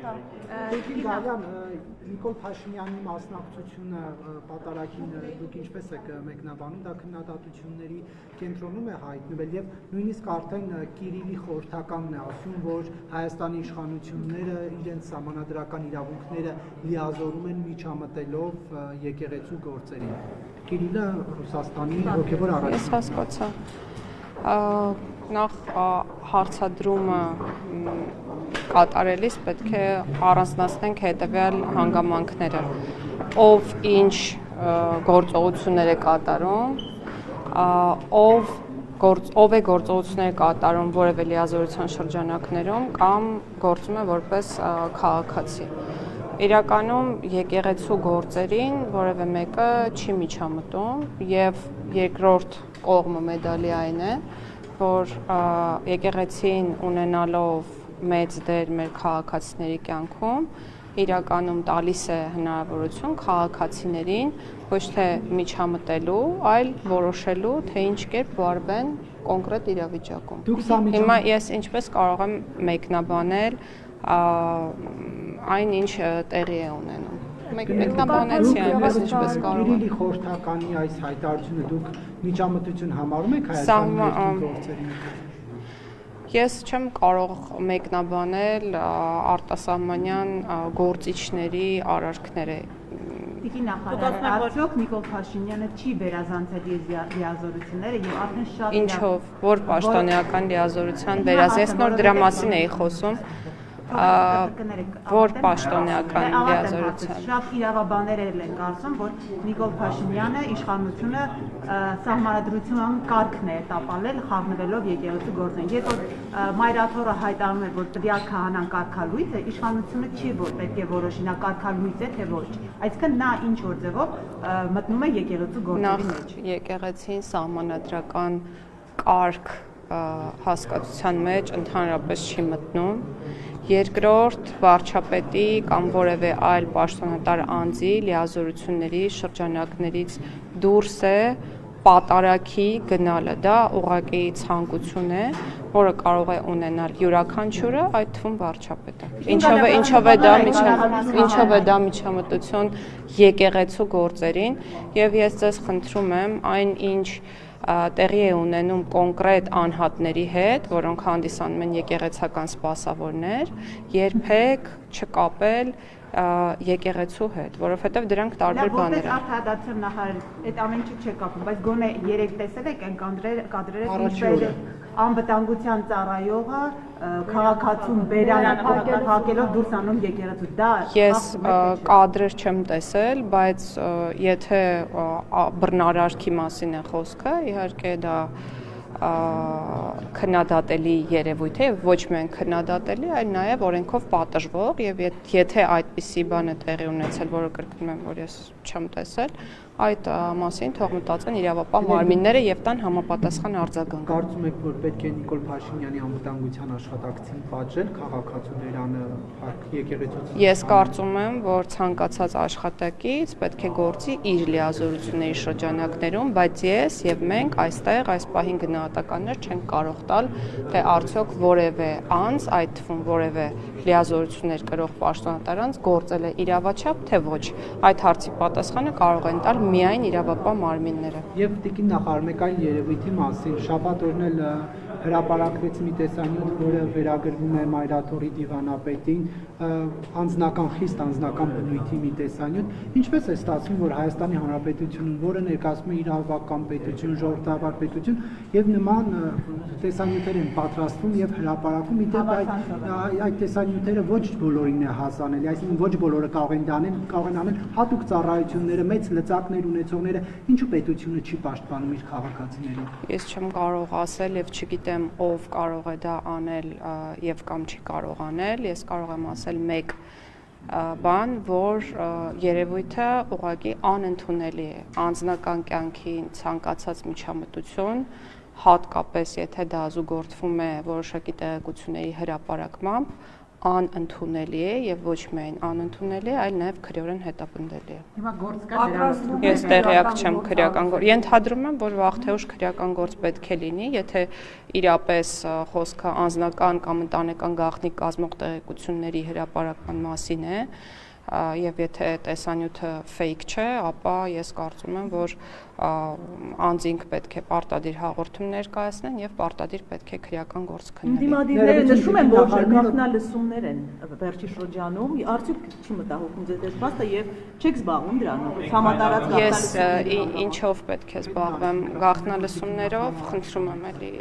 Գալյան, Նիկոլ Փաշինյանի մասնակցությունը պատարագին դուք ինչպես եք մեկնաբանում, դա քննադատությունների կենտրոնում է հայտնվել եւ նույնիսկ արդեն Կիրիլի խորհրդականն է ասում, որ Հայաստանի իշխանությունները իրենց սահմանադրական իրավունքները լիազորում են միջամտելով եկեղեցու գործերին։ Կիրիլը Ռուսաստանի հոգևոր առաջնորդ։ Ես հասկացա։ Նախ հարցադրումը կատարելիս պետք է առանձնացնենք հետևյալ հանգամանքները, ով ինչ գործողություններ է կատարում, ով է գործողություններ կատարում որևէ լիազորության շրջանակներում կամ գործում է որպես քաղաքացի։ Իրականում եկեղեցու գործերին որևէ մեկը չի միջամտում եւ երկրորդ կողմը մեդալի այն է, որ եկեղեցին ունենալով մեծ դեր մեր քաղաքացիների կյանքում իրականում տալիս է հնարավորություն քաղաքացիներին ոչ թե միջամտելու, այլ որոշելու, թե ինչ կերպ վարվեն կոնկրետ իրավիճակում։ Հիմա ես ինչպես կարող եմ մեկնաբանել այն ինչ տեղի է ունենում։ Մեկնաբանեցի այնպես ինչպես կարող եմ։ Կիրիլի խորհրդականի այս հայտարարությունը դուք միջամտություն համարում եք Հայաստանի գործերին։ Ես չեմ կարող մեկնաբանել արտասահմանյան գործիչների արարքները։ Տիկին նախարար, արդյոք Նիկոլ Փաշինյանը չի վերազանցել լիազորությունները եւ արդեն շատ Ինչով, որ պաշտոնեական լիազորության վերազես նոր դրա մասին էի խոսում։ Որ պաշտոնեական լիազորության։ Շատ իրավաբաններ են կարծում, որ Նիկոլ Փաշինյանը իշխանությունը սահմանադրության կարգն է տապալել խառնվելով եկեղեցու գործին։ Երբ որ Մայրաթորը հայտարարում է, որ տվյալ քահանան կարգալույծ է, իշխանությունը չի որ պետք է որոշի նա կարգալույծ է թե ոչ։ Այսինքն նա ինչ որ ձևով մտնում է եկեղեցու գործերի մեջ։ Եկեղեցին սահմանադրական կարգ հասկացության մեջ ընդհանրապես չի մտնում։ Երկրորդ վարչապետի կամ որևէ այլ պաշտոնատար անձի լիազորությունների շրջանակներից դուրս է պատարագի գնալը, դա ուղղակի ցանկություն է, որը կարող է ունենալ յուրաքանչյուրը, այդ թվում վարչապետը։ Ինչով է դա միջամտություն եկեղեցու գործերին, եւ ես ձեզ խնդրում եմ այն ինչ տեղի է ունենում կոնկրետ անհատների հետ, որոնք հանդիսանում են եկեղեցական սպասավորներ, երբեք չկապել եկեղեցու հետ, որովհետև դրանք տարբեր բաներ են։ Արտահայտության նախարար այդ ամեն ինչը չի կապում, բայց գոնե երեք տեսել եք այն կադրերը, ինչպես անվտանգության ծառայողը քաղաքացուն բերանը փակելով դուրս անում եկեղեցու։ Դա ես կադրեր չեմ տեսել, բայց եթե բռնարարքի մասին է խոսքը, իհարկե դա քննադատելի երևույթ է, ոչ միայն քննադատելի, այլ նաև օրենքով պատժվող, եւ եթե այդպիսի բան է տեղի ունեցել, որը կրկնում եմ, որ ես չեմ տեսել, այդ մասին թող մտածեն իրավապահ մարմինները եւ տան համապատասխան արձագանք։ Կարծում եք, որ պետք է Նիկոլ Փաշինյանի անվտանգության աշխատակցին պատժել քաղաքացու դերանը եկեղեցուց։ Ես կարծում եմ, որ ցանկացած աշխատակից պետք է գործի իր լիազորությունների շրջանակներում, բայց ես եւ մենք այստեղ այս պահին գնահատականներ չենք կարող տալ, թե արդյոք որևէ անձ, այդ թվում որևէ լիազորություններ կրող պաշտոնատար անձ գործել է իրավաչափ, թե ոչ։ Այդ հարցի պատասխանը կարող են տալ միայն իրավապահ մարմինները։ Եվ տիկին նախարար, մեկ այլ երևույթի մասին, շաբաթ օրն էլ հրապարակվեց մի տեսանյութ, որը վերագրվում է Մայրաթորի դիվանապետին, խիստ անձնական բնույթի մի տեսանյութ։ Ինչպես է ստացվում, որ Հայաստանի Հանրապետությունում, որը ներկայացնում է իրավական պետություն, ժողովրդավար պետություն, եւ նման տեսանյութեր են պատրաստվում եւ հրապարակվում, իդեպ այդ տեսանյութերը ոչ բոլորին է հասանելի, այսինքն ոչ բոլորը կարող են անել հատուկ ծառայությունները, մեծ լծակներ ունեցողները, ինչու պետությունը չի պաշտպանում իր քաղաքացիներին։ Ես չեմ կարող ասել եւ չգիտեմ ով կարող է դա անել եւ կամ չի կարող անել, ես կարող եմ ասել մեկ բան, որ երևույթը ուղղակի անընդունելի է, անձնական կյանքին ցանկացած միջամտություն, հատկապես եթե դա զուգորդվում է որոշակի տեղեկությունների հրապարակմամբ, անընդունելի է եւ ոչ միայն անընդունելի, այլ նաեւ քրեորեն հետապնդելի է։ Հիմա գործ կա դրա։ Ես տեղյակ չեմ քրեական գործ։ Ենթադրում եմ, որ վաղ թե ուշ քրեական գործ պետք է լինի, եթե իրապես խոսքը անձնական կամ ընտանեկան գաղտնի կազմող տեղեկությունների հրապարակման մասին է, եւ եթե տեսանյութը fake չէ, ապա ես կարծում եմ, որ անձինք պետք է պարտադիր հաղորդում ներկայացնեն եւ պարտադիր պետք է քրեական գործ քննեն։ Դիմադիրները նշում են, որ գաղտնալսումներ են վերջի շրջանում, արդյոք չի մտահոգում ձեզ այս փաստը եւ չեք զբաղվում դրանով։ Համատարած գաղտնալսումներ։ Ես ինչով պետք է զբաղվեմ գաղտնալսումներով, խնդրում եմ էլի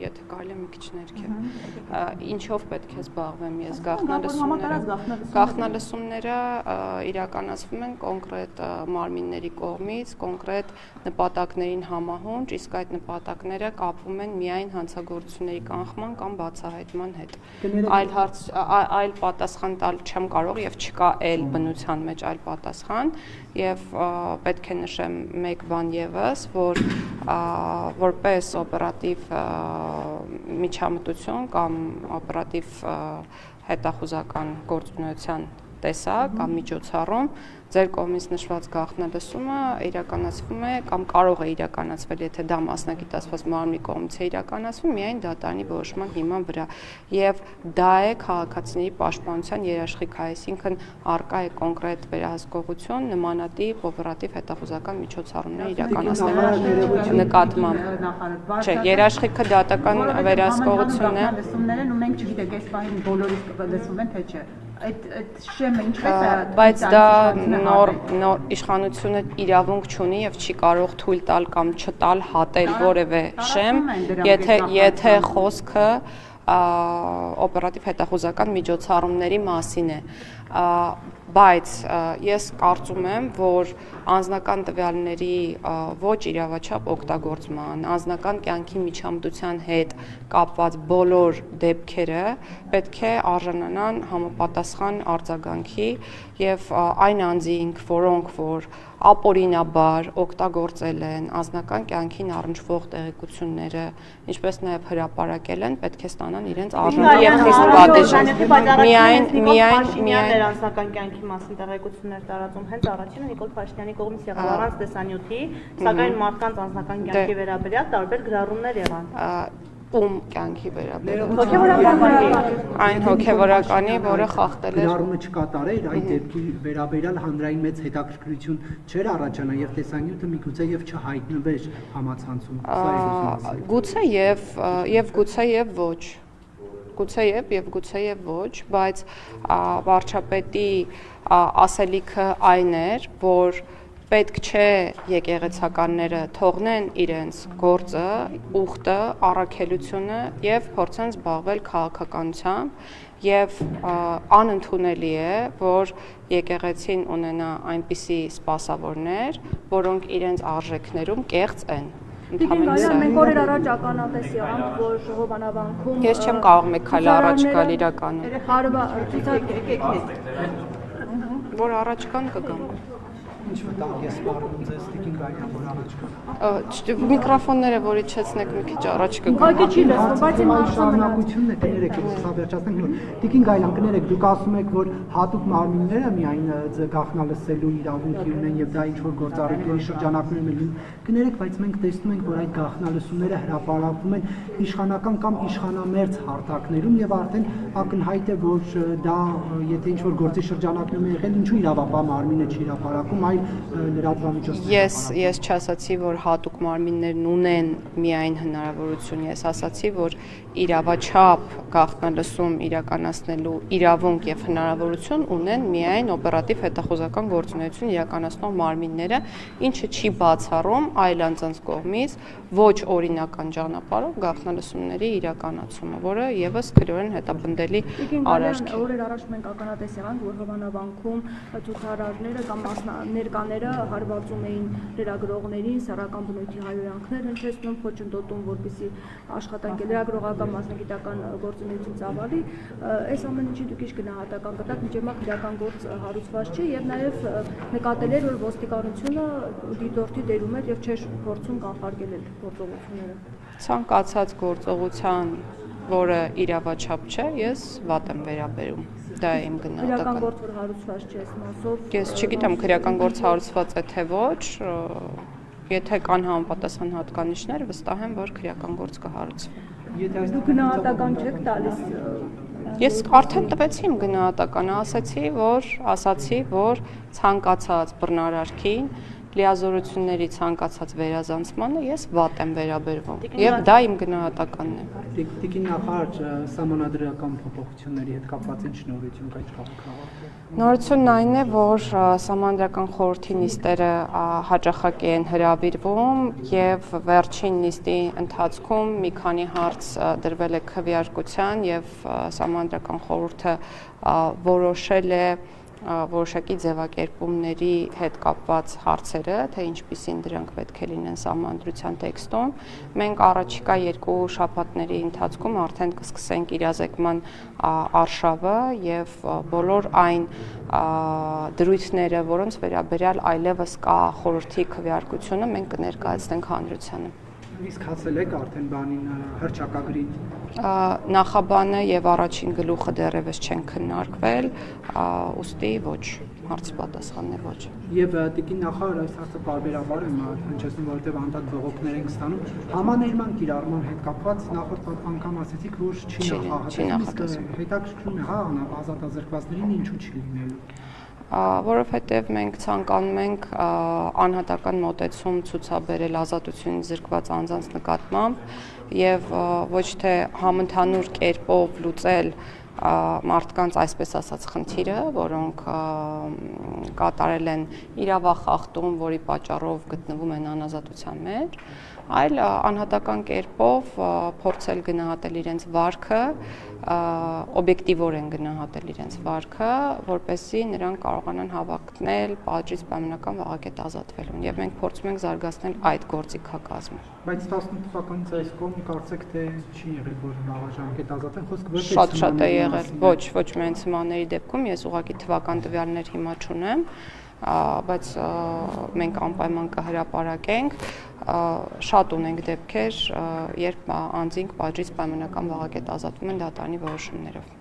եթե կարելի է մի քիչ ներքև։ Ինչով պետք է զբաղվեմ ես գաղտնալսումները իրականացվում են կոնկրետ մարմինների կողմից, կոնկրետ նպատակներին համահունչ, իսկ այդ նպատակները կապվում են միայն հանցագործությունների կանխման կամ բացահայտման հետ։ Այլ պատասխան տալ չեմ կարող եւ չկա այլ բնության մեջ այլ պատասխան եւ պետք է նշեմ մեկ բան եւս, որ որպես օպերատիվ միջամտություն կամ օպերատիվ հետախուզական գործունեության տեսակ կամ միջոցառում ձեր կողմից նշված գաղտնալսումը իրականացվում է կամ կարող է իրականացվել, եթե դա մասնագիտացված մարմնի կողմից է իրականացվում, միայն դատարանի որոշման հիման վրա եւ դա է քաղաքացիների պաշտպանության երաշխիքը, այսինքն արկա է կոնկրետ վերահսկողություն նմանատիպ օպերատիվ հետախուզական միջոցառումներ իրականացնելու նկատմամբ։ Չէ, երաշխիքը դատական վերահսկողությունն է։ Լսումներն ու մենք չգիտենք այս պահին բոլորից լսում են թե չէ։ Այդ շեմը ինչպես է, բայց դա նոր իշխանությունը իրավունք չունի եւ չի կարող թույլ տալ կամ չտալ հատել որևէ շեմ, եթե խոսքը օպերատիվ հետախուզական միջոցառումների մասին է, բայց ես կարծում եմ, որ անձնական տվյալների ոչ իրավաչափ օգտագործման, անձնական կյանքի միջամտության հետ կապված բոլոր դեպքերը պետք է արժանանան համապատասխան արձագանքի եւ այն անձինք, որոնք որ ապօրինաբար օգտագործել են անձնական կյանքին առնչվող տեղեկությունները, ինչպես նաեւ հրապարակել են, պետք է ստանան իրենց արժանի եւ խիստ պատիժ։ Միայն անձնական կյանքի մասին տեղեկություններ տարածում հենց առաջինը Նիկոլ Փաշինյանի կողմից եղավ առանց տեսանյութի, սակայն մարդկանց անձնական կյանքի վերաբերյալ տարբեր գրառումներ եղան։ Ում կյանքի վերաբերյալ այն հոգևորականի, որը խախտել էր գրառումը չկատարել, այդ դեպքի վերաբերյալ հանրային մեծ հետաքրքրություն չէր առաջանա եւ տեսանյութը միգուցե եւ չհայտնվեր համացանցում։ Գուցե եւ ոչ։ Գուցե եւ ոչ, բայց վարչապետի ասելիքը այն էր, որ պետք չէ եկեղեցականները թողնեն իրենց գործը, ուխտը, առաքելությունը եւ փորձեն զբաղվել քաղաքականությամբ եւ անընդունելի է, որ եկեղեցին ունենա այնպիսի սպասավորներ, որոնք իրենց արժեքներում կեղծ են։ Մենք օրեր առաջ ականատես եղանք, որ Հովանավանքում Ես չեմ կարող մեկ քայլ առաջ գալ իրականում։ Որ առաջ կան կգամ։ Ինչ մտա ես սպառնում ձեզ Տիկին Գայլյան, որ առաջ կա։ Միկրոֆոնները որ իջեցնեք մի քիչ առաջ կգամ։ Ուղղակի չի լսվում, բայց իմ շարունակությունն է, կներեք, ես վերջացնեմ։ Տիկին Գայլյան, կներեք, դուք ասում եք, որ հատուկ մարմինները միայն գաղտնալսելու իրավունք ունեն եւ դա ինչ որ գործառույթների շրջանակներում է լինում։ Կներեք, բայց մենք տեսնում ենք, որ այդ գաղտնալսումները հրապարակվում են իշխանական կամ իշխանամերձ հարթակներում եւ արդեն ակնհայտ է, որ դա եթե ինչ որ գործի շրջանակներում է եղել, ինչու իրավապահ մարմինը չի հրապարակում, այլ լրատվամիջոցները։ Ես չասացի, որ հատուկ մարմիններն ունեն միայն հնարավորություն, ես ասացի, որ իրավաչափ գաղտնալսում իրականացնելու իրավունք եւ հնարավորություն ունեն միայն օպերատիվ հետախուզական գործունեություն իրականացնող մարմինները, ինչը չի բացառում այլ անձանց կողմից ոչ օրինական ճանապարհով գաղտնալսումների իրականացումը, որը եւս քրեորեն հետապնդելի արարք է։ Օրեր առաջ մենք ականատես եղանք, որ Հովանավանքում ցուցարարները կամ ներկաները հարվածում էին լրագրողներին, սեռական բնույթի հայհոյանքներ հնչեցնում, խոչընդոտում, որպեսզի աշխատանքի լրագրողական մասնագիտական գործունեություն ծավալի, այս ամեն ինչի դուք ինչ գնահատական կտաք, միջև մա քրեական գործ հարուցված չի եւ նաեւ նկատել էր, որ ոստիկանությունը դիտորդի դերում էր եւ չէր փորձում կանխարգելել գործողությունները։ Ցանկացած գործողության որը իրավաչափ չէ, ես վատ եմ վերաբերում։ Դա է իմ գնահատականը։ Քրեական գործ որ հարուցված չէ այս մասով։ Ես չգիտեմ քրեական գործ հարուցված է թե ոչ, եթե կան համապատասխան հատկանիշներ, վստահ եմ, որ քրեական գործ կհարուցվի։ Դու գնահատական չեք տալիս։ Ես արդեն տվեցի իմ գնահատականը, ասացի, որ ցանկացած բռնարարքին լիազորությունների ցանկացած վերազանցմանը ես վատ եմ վերաբերվում եւ դա իմ գնահատականն է։ Տիկին նախարար սահմանադրական փոփոխությունների հետ կապված ինչ նորություն կա քաղաքում։ Նորությունն այն է, որ սահմանադրական խորհրդի նիստերը հաճախակի են հրավիրվում եւ վերջին նիստի ընթացքում մի քանի հարց դրվել է քվեարկության եւ սահմանադրական խորհուրդը որոշել է որոշակի ձևակերպումների հետ կապված հարցերը, թե ինչպիսին դրանք պետք է լինեն սահմանադրության տեքստում։ Մենք առաջիկա 2 շաբաթների ընթացքում արդեն կսկսենք իրազեկման արշավը եւ բոլոր այն դրույթները, որոնց վերաբերյալ այլևս կա խորհրդի քվեարկությունը, մենք կներկայացնենք հանրությանը։ Իսկ հասել եք արդեն բանին հռչակագրի նախաբանը եւ առաջին գլուխը դեռևս չեն քննարկվել, ուստի ոչ, հարցի պատասխանն է ոչ։ Եւ տիկին նախարար այս հարցը բարբերաբար եմ հնչեցնում, որովհետեւ անդադ բողոքներ ենք ստանում։ Համաներման կիրառման հետ կապված նախորդ անգամ ասացիք, որ չի նախատեսվում։ Հետաքրքրում է, հա, ազատազրկվածներին ինչու չի լինելու։ Որովհետև մենք ցանկանում ենք անհատական մոտեցում ցուցաբերել ազատությունից զրկված անձանց նկատմամբ եւ ոչ թե համընդհանուր կերպով լուծել մարդկանց այսպես ասած խնդիրը, որոնք կատարել են իրավախախտում, որի պատճառով գտնվում են անազատության մեջ, այլ անհատական կերպով փորձել գնահատել իրենց վարքը, օբյեկտիվորեն գնահատել իրենց վարքը, որպեսզի նրանք կարողանան հավակնել պատժից պայմանական վաղակետ ազատվելուն եւ մենք փորձում ենք զարգացնել այդ գործիքակազմը։ Բայց 18 թվականից այս կողմ կարծեք թե չի եղել, որ վաղաժամկետ ազատեն, խոսքը ոչ շատ է եղել, ոչ միայն սմաների դեպքում, ես ուղղակի թվական տվյալներ հիմա չունեմ, բայց մենք անպայման կհրապարակենք, շատ ունենք դեպքեր, երբ անձինք պատժից պայմանական վաղակետ ազատվում են դատարանի որոշումներով։